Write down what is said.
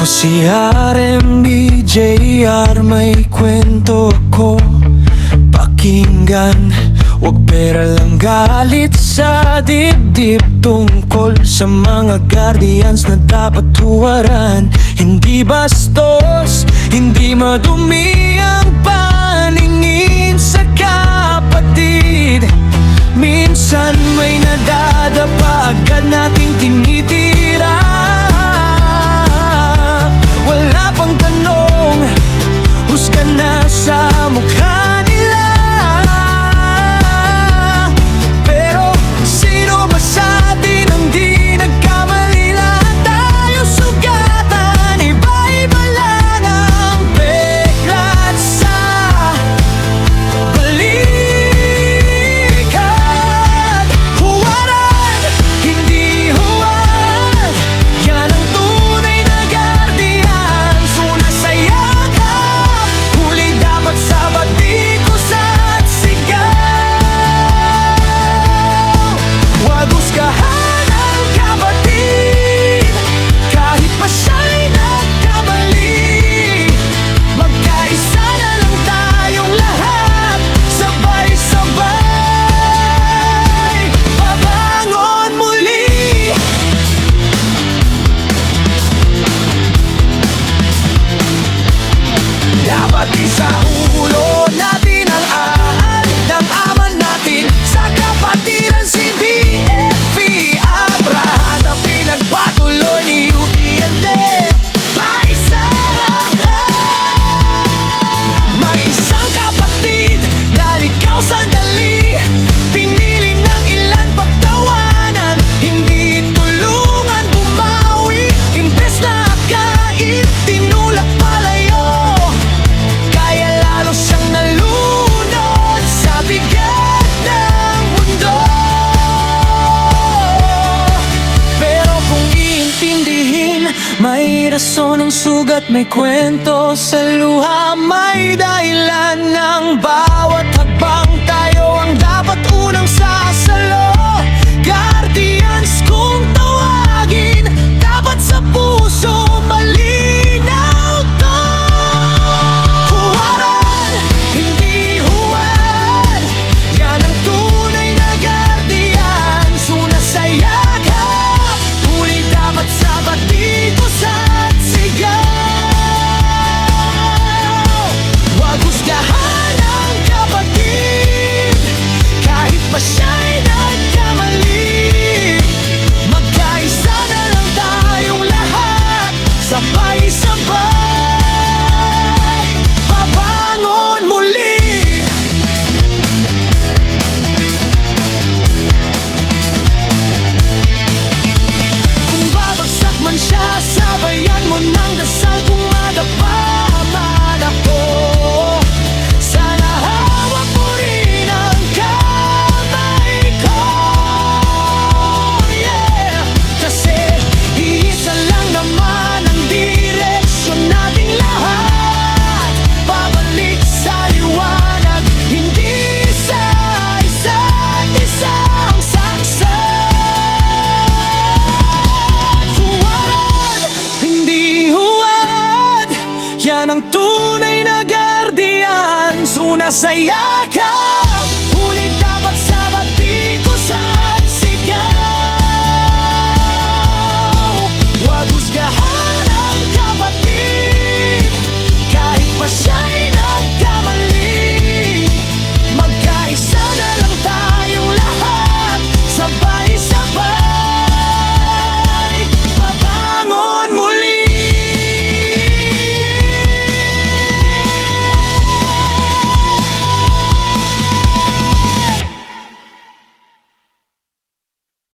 Si RMB JR, may kwento ako pakinggan. Huwag pera lang, galit sa dibdib, tungkol sa mga guardians na dapat huwaran. Hindi bastos, hindi madumi ang paningin sa kapatid. Minsan may nadadapa, agad nating tinitira. Wala pang tanong, husga na sa mukha nila. Pero sino ba sa atin ang di nagkamali? Lahat tayo sugatan, iba-iba lang ang peklat sa balikat. Huwaran, hindi huwad, yan ang tunay na guardian. Suna sa yakap, huli dapat sa batikos at sigaw. Huwag husgahan ang kapatid, kahit pa siya'y nagkamali. Magkaisa na lang tayong lahat, sabay-sabay babangon muli. Dapat isa ulo natin ang aan ng aman natin sa kapatiran. Si BFP Abraham ang pinagpatuloy ni UPLD. Paisa may isang kapatid na ikaw sandali pinili ng ilan pagtawanan. Hindi tulungan bumawi, imbes na akain, tinulak palayo. Kaya lalo siyang nalunod sa bigat ng mundo. Pero kung iintindihin, may rason ang sugat, may kwento sa luha, may dahilan ng bawat hakbang. Tayo ang dapat unang sasalo. Guardians kung tawagin, dapat sa puso malinaw to. Huwaran, hindi huwad, yan ang tunay na guardian. Suna sa yakap, huli dapat sa batikos at sigaw. Huwag husgahan ang kapatid, kahit pa siya'y nagkamali. Magkaisa na lang tayong lahat, sabay-sabay babangon muli. Kung babagsak man siya, sabayan mo ng dasal. Kung madapa man ako, sana hawak mo rin ang kamay ko. Yeah, kasi iisa lang naman ang direksyon nating lahat, pabalik sa liwanag, hindi sa isa't isang saksak. Huwaran, hindi huwad, yan ang tunay na guardian. Suna sa yakap,